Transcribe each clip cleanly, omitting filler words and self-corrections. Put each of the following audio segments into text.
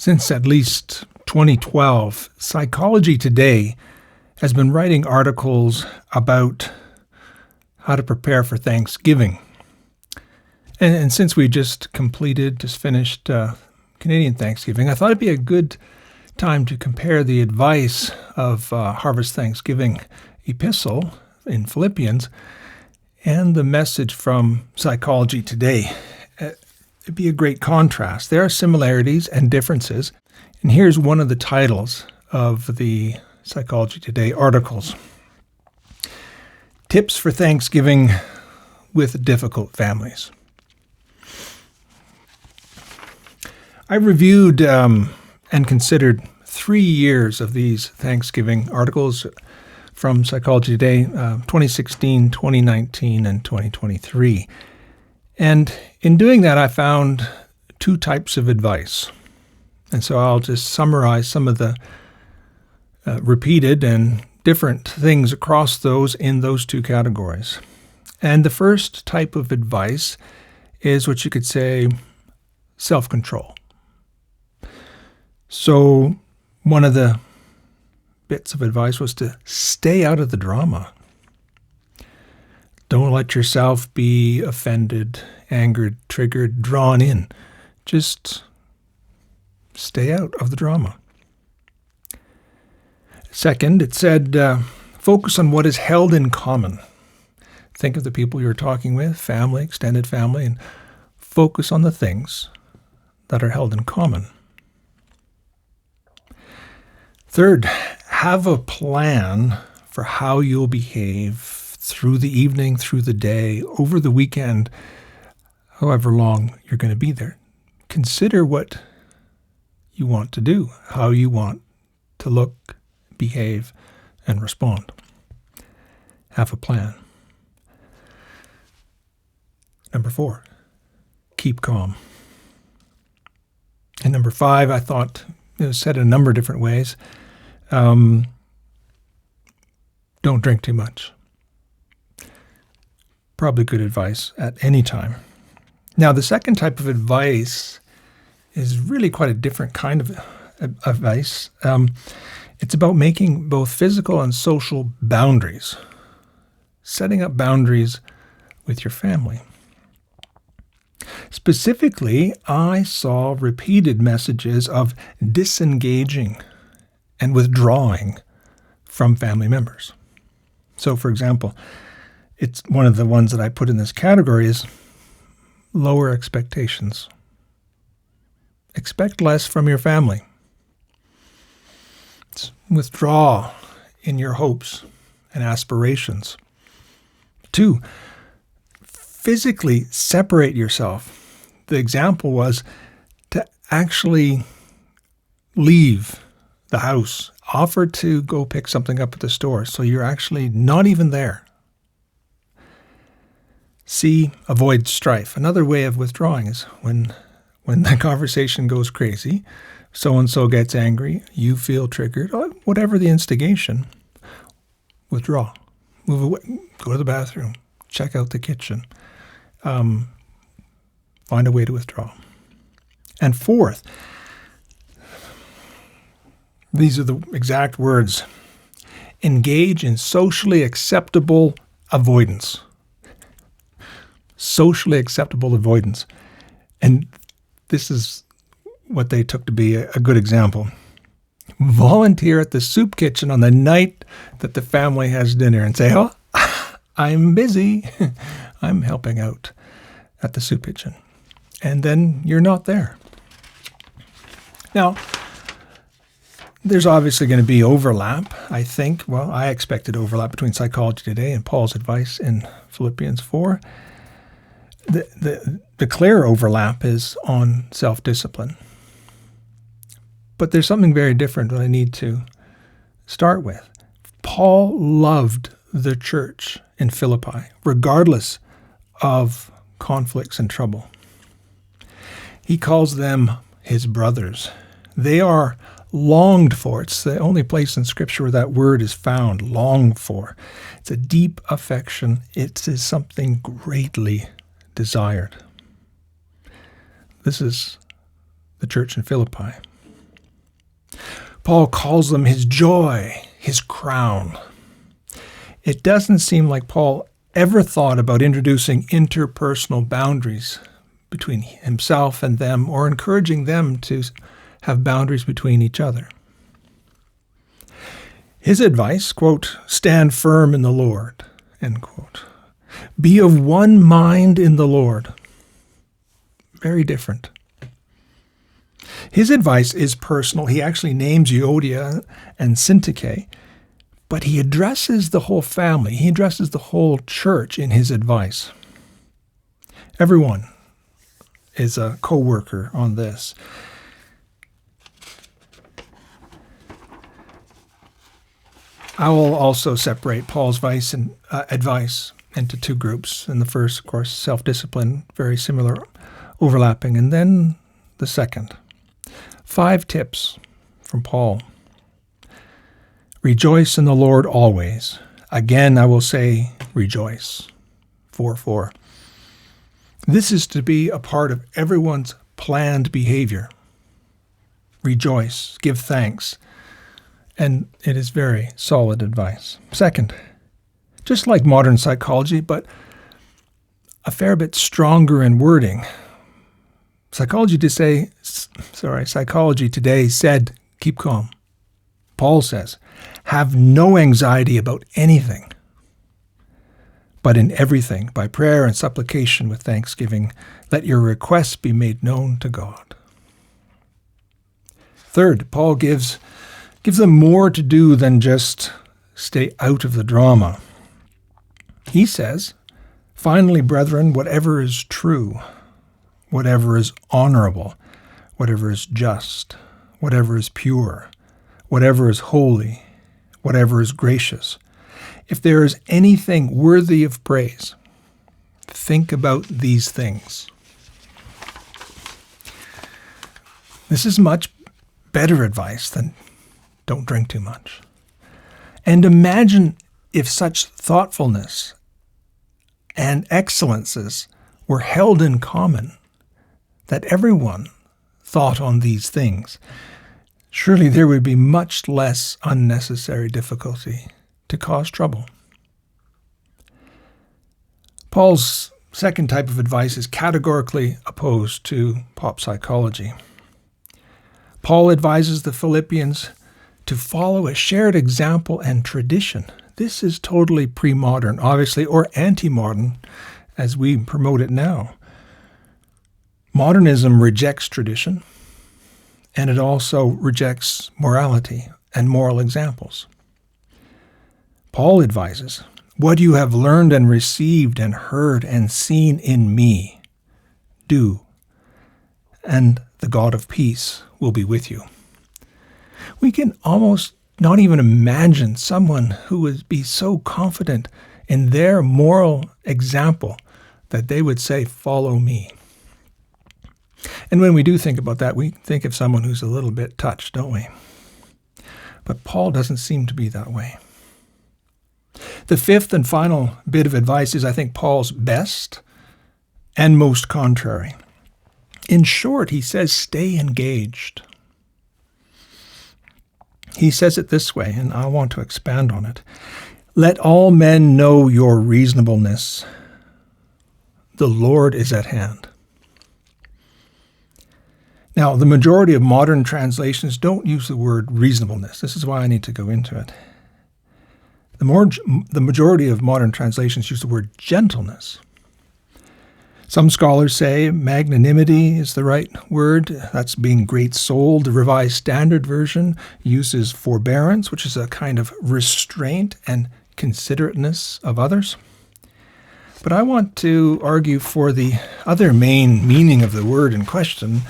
Since at least 2012, Psychology Today has been writing articles about how to prepare for Thanksgiving. And since we just finished Canadian Thanksgiving, I thought it'd be a good time to compare the advice of Harvest Thanksgiving epistle in Philippians and the message from Psychology Today. It'd be a great contrast. There are similarities and differences. And here's one of the titles of the Psychology Today articles. Tips for Thanksgiving with Difficult Families. I reviewed and considered 3 years of these Thanksgiving articles from Psychology Today, 2016, 2019, and 2023. And in doing that, I found 2 types of advice. And so I'll just summarize some of the repeated and different things across those in those 2 categories. And the first type of advice is what you could say self-control. So one of the bits of advice was to stay out of the drama. Don't let yourself be offended, angered, triggered, drawn in. Just stay out of the drama. Second, it said, focus on what is held in common. Think of the people you're talking with, family, extended family, and focus on the things that are held in common. Third, have a plan for how you'll behave through the evening, through the day, over the weekend, however long you're going to be there. Consider what you want to do, how you want to look, behave, and respond. Have a plan. Number 4, keep calm. And number 5, I thought it was said in a number of different ways. Don't drink too much. Probably good advice at any time. Now, the second type of advice is really quite a different kind of advice. It's about making both physical and social boundaries, setting up boundaries with your family. Specifically, I saw repeated messages of disengaging and withdrawing from family members. So, for example, it's one of the ones that I put in this category is lower expectations. Expect less from your family. Withdraw in your hopes and aspirations. 2, physically separate yourself. The example was to actually leave the house, offer to go pick something up at the store, so you're actually not even there. C, avoid strife. Another way of withdrawing is when the conversation goes crazy, so-and-so gets angry, you feel triggered, whatever the instigation, withdraw. Move away, go to the bathroom, check out the kitchen. Find a way to withdraw. And 4th, these are the exact words, engage in socially acceptable avoidance. Socially acceptable avoidance. And this is what they took to be a good example. Volunteer at the soup kitchen on the night that the family has dinner and say, oh, I'm busy. I'm helping out at the soup kitchen. And then you're not there. Now, there's obviously going to be overlap, I think. Well, I expected overlap between Psychology Today and Paul's advice in Philippians 4. The clear overlap is on self-discipline. But there's something very different that I need to start with. Paul loved the church in Philippi, regardless of conflicts and trouble. He calls them his brothers. They are longed for. It's the only place in Scripture where that word is found, longed for. It's a deep affection. It is something greatly desired. This is the church in Philippi. Paul calls them his joy, his crown. It doesn't seem like Paul ever thought about introducing interpersonal boundaries between himself and them, or encouraging them to have boundaries between each other. His advice, quote, stand firm in the Lord, end quote. Be of one mind in the Lord. Very different. His advice is personal. He actually names Euodia and Syntyche, but he addresses the whole family. He addresses the whole church in his advice. Everyone is a co-worker on this. I will also separate Paul's advice into two groups. In the first, of course, self-discipline, very similar, overlapping, and then the second. 5 tips from Paul. Rejoice in the Lord always. Again, I will say, rejoice. 4:4. This is to be a part of everyone's planned behavior. Rejoice, give thanks. And it is very solid advice. Second, just like modern psychology, but a fair bit stronger in wording. Psychology today said, keep calm. Paul says, have no anxiety about anything, but in everything, by prayer and supplication with thanksgiving, let your requests be made known to God. Third, Paul gives them more to do than just stay out of the drama. He says, finally, brethren, whatever is true, whatever is honorable, whatever is just, whatever is pure, whatever is holy, whatever is gracious, if there is anything worthy of praise, think about these things. This is much better advice than don't drink too much. And imagine if such thoughtfulness and excellences were held in common, that everyone thought on these things. Surely there would be much less unnecessary difficulty to cause trouble. Paul's second type of advice is categorically opposed to pop psychology. Paul advises the Philippians to follow a shared example and tradition. This is totally pre-modern, obviously, or anti-modern, as we promote it now. Modernism rejects tradition, and it also rejects morality and moral examples. Paul advises, what you have learned and received and heard and seen in me, do, and the God of peace will be with you. We can almost not even imagine someone who would be so confident in their moral example that they would say, follow me. And when we do think about that, we think of someone who's a little bit touched, don't we? But Paul doesn't seem to be that way. The fifth and final bit of advice is, I think, Paul's best and most contrary. In short, he says, stay engaged. He says it this way, and I want to expand on it. Let all men know your reasonableness. The Lord is at hand. Now, the majority of modern translations don't use the word reasonableness. This is why I need to go into it. The majority of modern translations use the word gentleness. Some scholars say magnanimity is the right word. That's being great-souled. The Revised Standard Version uses forbearance, which is a kind of restraint and considerateness of others. But I want to argue for the other main meaning of the word in question,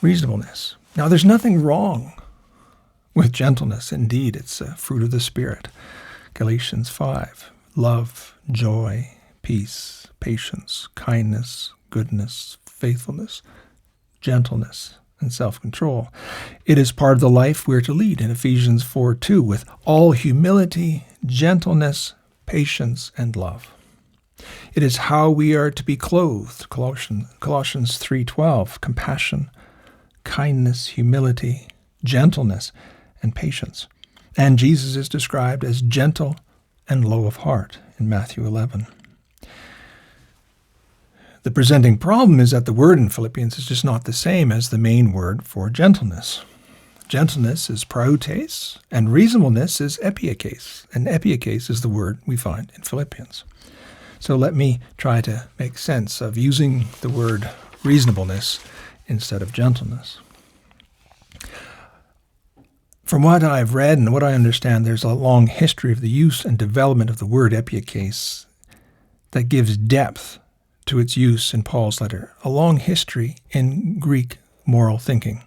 reasonableness. Now, there's nothing wrong with gentleness. Indeed, it's a fruit of the Spirit. Galatians 5, love, joy, peace, patience, kindness, goodness, faithfulness, gentleness, and self-control. It is part of the life we're to lead in Ephesians 4:2 with all humility, gentleness, patience, and love. It is how we are to be clothed, Colossians 3:12, compassion, kindness, humility, gentleness, and patience. And Jesus is described as gentle and low of heart in Matthew 11. The presenting problem is that the word in Philippians is just not the same as the main word for gentleness. Gentleness is prautes, and reasonableness is epiakes. And epiakes is the word we find in Philippians. So let me try to make sense of using the word reasonableness instead of gentleness. From what I've read and what I understand, there's a long history of the use and development of the word epiakes that gives depth to its use in Paul's letter, a long history in Greek moral thinking.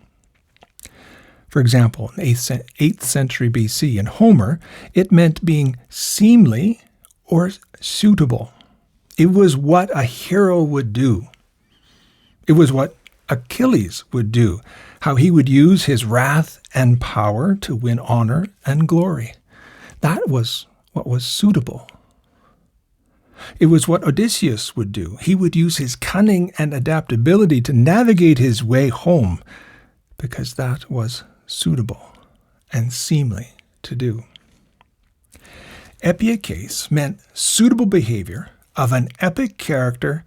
For example, in 8th century BC, in Homer, it meant being seemly or suitable. It was what a hero would do. It was what Achilles would do, how he would use his wrath and power to win honor and glory. That was what was suitable. It was what Odysseus would do. He would use his cunning and adaptability to navigate his way home, because that was suitable and seemly to do. Epiakes meant suitable behavior of an epic character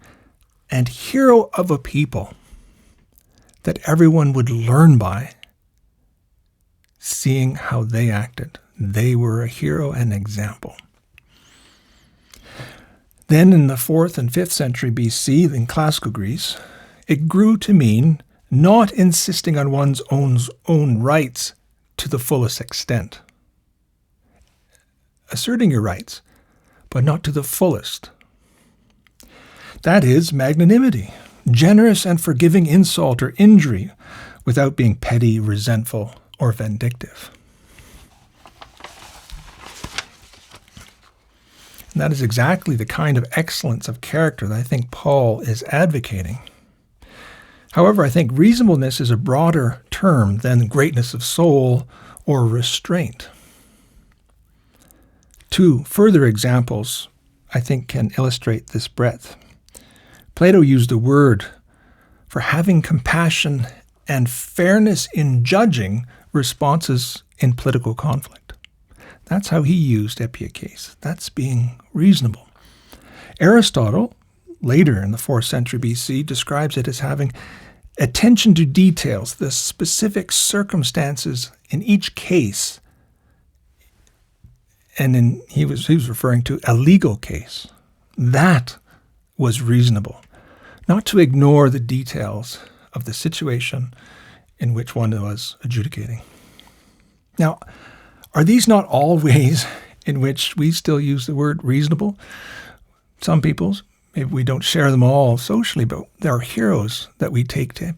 and hero of a people that everyone would learn by seeing how they acted. They were a hero and example. Then in the 4th and 5th century BC, in classical Greece, it grew to mean not insisting on one's own rights to the fullest extent. Asserting your rights, but not to the fullest. That is magnanimity, generous and forgiving insult or injury without being petty, resentful, or vindictive. And that is exactly the kind of excellence of character that I think Paul is advocating. However, I think reasonableness is a broader term than greatness of soul or restraint. 2 further examples, I think, can illustrate this breadth. Plato used the word for having compassion and fairness in judging responses in political conflict. That's how he used epiakes. That's being reasonable. Aristotle, later in the 4th century BC, describes it as having attention to details, the specific circumstances in each case. And he was referring to a legal case. That was reasonable. Not to ignore the details of the situation in which one was adjudicating. Now, are these not all ways in which we still use the word reasonable? Some people's, maybe we don't share them all socially, but there are heroes that we take to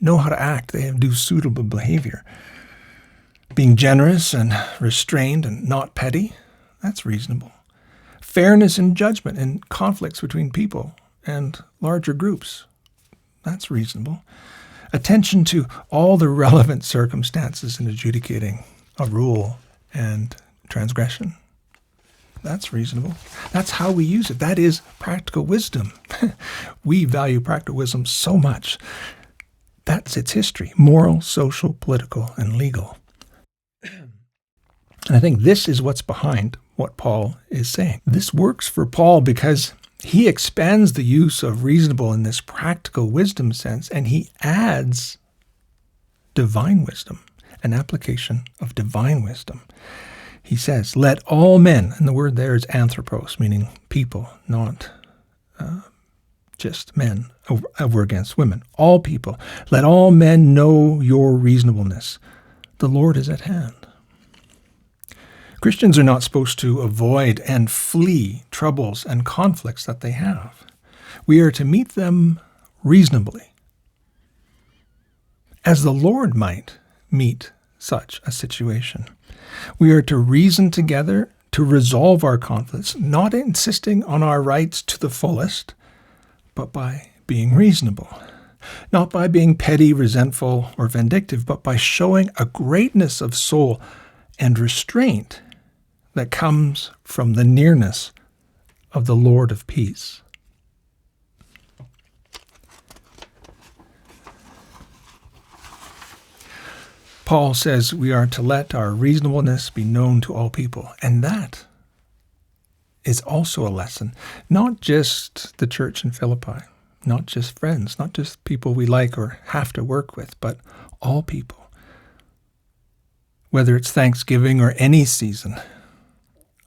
know how to act. They do suitable behavior. Being generous and restrained and not petty, that's reasonable. Fairness in judgment in conflicts between people and larger groups, that's reasonable. Attention to all the relevant circumstances in adjudicating a rule and transgression, that's reasonable. That's how we use it. That is practical wisdom. We value practical wisdom so much. That's its history: moral, social, political, and legal. And I think this is what's behind what Paul is saying. This works for Paul because he expands the use of reasonable in this practical wisdom sense, and he adds divine wisdom, an application of divine wisdom. He says, let all men, and the word there is anthropos, meaning people, not just men over against women. All people, let all men know your reasonableness. The Lord is at hand. Christians are not supposed to avoid and flee troubles and conflicts that they have. We are to meet them reasonably, as the Lord might meet such a situation. We are to reason together to resolve our conflicts, not insisting on our rights to the fullest, but by being reasonable. Not by being petty, resentful, or vindictive, but by showing a greatness of soul and restraint that comes from the nearness of the Lord of peace. Paul says we are to let our reasonableness be known to all people. And that is also a lesson, not just the church in Philippi, not just friends, not just people we like or have to work with, but all people. Whether it's Thanksgiving or any season,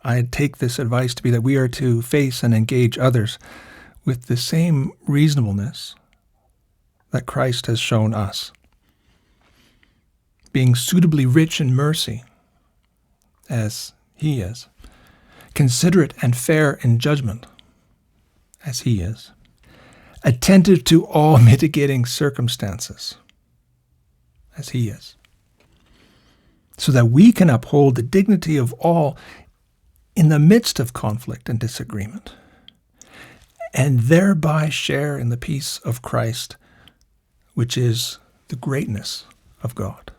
I take this advice to be that we are to face and engage others with the same reasonableness that Christ has shown us, being suitably rich in mercy, as he is, considerate and fair in judgment, as he is, attentive to all mitigating circumstances, as he is, so that we can uphold the dignity of all in the midst of conflict and disagreement, and thereby share in the peace of Christ, which is the greatness of God.